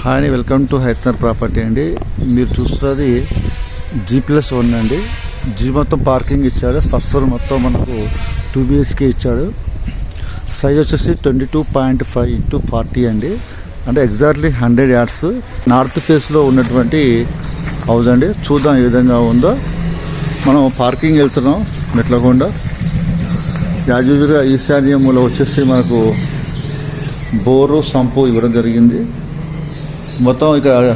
Hi అండి, welcome to హైతనర్ property అండి. మీరు చూస్తున్నది G+1 అండి. జీ మొత్తం పార్కింగ్ ఇచ్చాడు. ఫస్ట్ ఫ్లోర్ మొత్తం మనకు 2 BHK ఇచ్చాడు. సైజ్ వచ్చేసి 22.5 x 40 అండి. అంటే ఎగ్జాక్ట్లీ 100 yards. నార్త్ ఫేస్లో ఉన్నటువంటి హౌస్ అండి. చూద్దాం ఏ విధంగా ఉందో. మనం పార్కింగ్ వెళ్తున్నాం మెట్లకుండా. యాజ్ యూజువల్గా ఈశాన్యంలో వచ్చేసి మనకు బోరు సంపు ఇవ్వడం జరిగింది. మొత్తం ఇక్కడ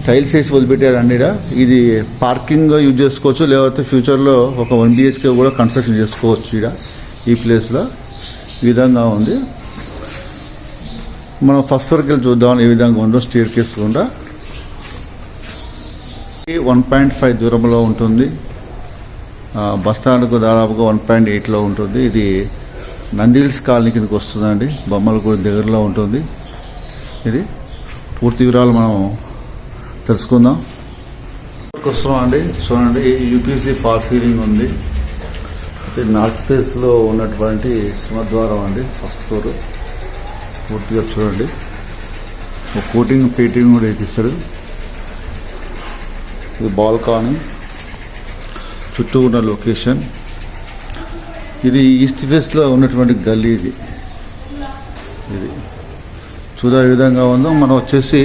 టైల్స్ వేసి వదిలిపెట్టారండి. ఇది పార్కింగ్ యూజ్ చేసుకోవచ్చు, లేకపోతే ఫ్యూచర్లో ఒక 1 BHK కూడా కన్స్ట్రక్షన్ చేసుకోవచ్చు. ఇక్కడ ఈ ప్లేస్లో ఈ విధంగా ఉంది. మనం ఫస్ట్ ఫ్లోర్కి వెళ్ళి చూద్దాం ఏ విధంగా ఉందో. స్టేర్ కేస్ కూడా 1.5 దూరంలో ఉంటుంది. బస్టాండ్కు దాదాపుగా 1.8లో ఉంటుంది. ఇది నందిల్స్ కాలనీ కిందకి వస్తుందండి. బొమ్మలగూడి దగ్గరలో ఉంటుంది. ఇది పూర్తి వివరాలు మనం తెలుసుకుందాం. వస్తున్నాం అండి. చూడండి, యూపీసీ ఫాల్ సీలింగ్ ఉంది. అయితే నార్త్ ఫేస్లో ఉన్నటువంటి సింహద్వారం అండి. ఫస్ట్ ఫ్లోర్ పూర్తిగా చూడండి. ఒక కోటింగ్ పెయింటింగ్ కూడా వేపిస్తాడు. ఇది బాల్కనీ, చుట్టూ ఉన్న లొకేషన్. ఇది ఈస్ట్ ఫేస్లో ఉన్నటువంటి గల్లీ. ఇది చూద్దాం ఏ విధంగా ఉందో. మనం వచ్చేసి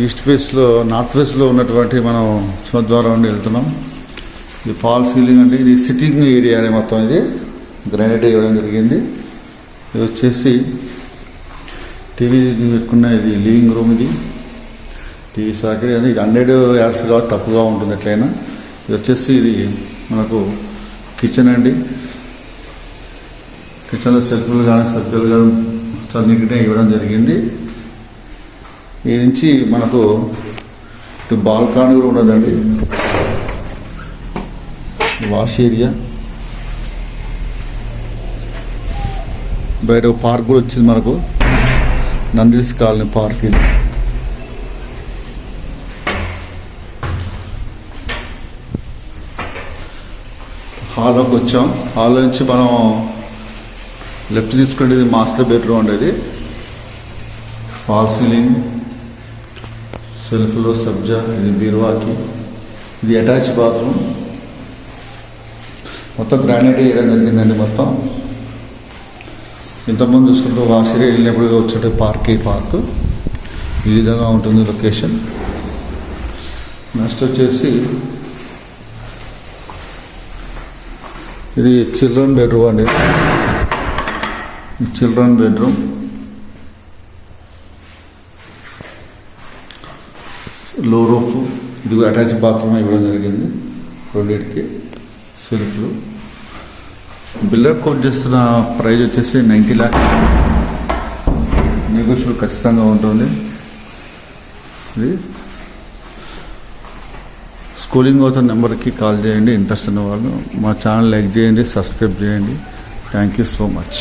ఈస్ట్ ఫేస్లో నార్త్ ఫేస్లో ఉన్నటువంటి మనం సింహద్వారం నుండి వెళ్తున్నాం. ఇది ఫాల్ సీలింగ్ అండి. ఇది సిట్టింగ్ ఏరియా అని మొత్తం ఇది గ్రానైట్ ఇవ్వడం జరిగింది. ఇది వచ్చేసి టీవీ పెట్టుకున్న ఇది లివింగ్ రూమ్. ఇది టీవీ సాకెట్. ఇది 100 yards కాబట్టి తక్కువగా ఉంటుంది ఎట్లయినా. ఇది వచ్చేసి ఇది మనకు కిచెన్ అండి. కిచెన్లో సెల్ఫ్లు కానీ సభ్యులు కానీ చాలా నీట్గా ఇవ్వడం జరిగింది. ఈ నుంచి మనకు ఇటు బాల్కనీ కూడా ఉన్నదండి. వాష్ ఏరియా, బయట పార్క్ కూడా వచ్చింది మనకు. నందిల్స్ కాలనీ పార్క్. ఇది హాల్లోకి వచ్చాం. హాల్లో నుంచి మనం లెఫ్ట్ తీసుకుంటే ఇది మాస్టర్ బెడ్రూమ్ ఉండేది. ఫాల్ సీలింగ్, సెల్ఫ్లో సబ్జా. ఇది బీరువాకి. ఇది అటాచ్ బాత్రూమ్. మొత్తం గ్రానైట్ వేయడం జరిగిందండి. మొత్తం ఇంతకుముందు చూసుకుంటూ వాష్ ఏరియా వెళ్ళినప్పుడు వచ్చే పార్క్. ఈ పార్క్ ఈ విధంగా ఉంటుంది లొకేషన్. నెక్స్ట్ వచ్చేసి ఇది చిల్డ్రన్ బెడ్రూమ్ అండి. Children bedroom. లో రూఫ్. ఇది అటాచ్ బాత్రూమ్ ఇవ్వడం జరిగింది. రెండింటికి సెల్ఫ్లు. బిల్డర్ కోట్ చేస్తున్న ప్రైజ్ వచ్చేసి 90 lakhs. నెగోషియబుల్ ఖచ్చితంగా ఉంటుంది. ఇది స్కూలింగ్ అవుతున్న నెంబర్కి కాల్ చేయండి ఇంట్రెస్ట్ ఉన్న వాళ్ళు. మా ఛానల్ లైక్ చేయండి, సబ్స్క్రైబ్ చేయండి. Thank you so much.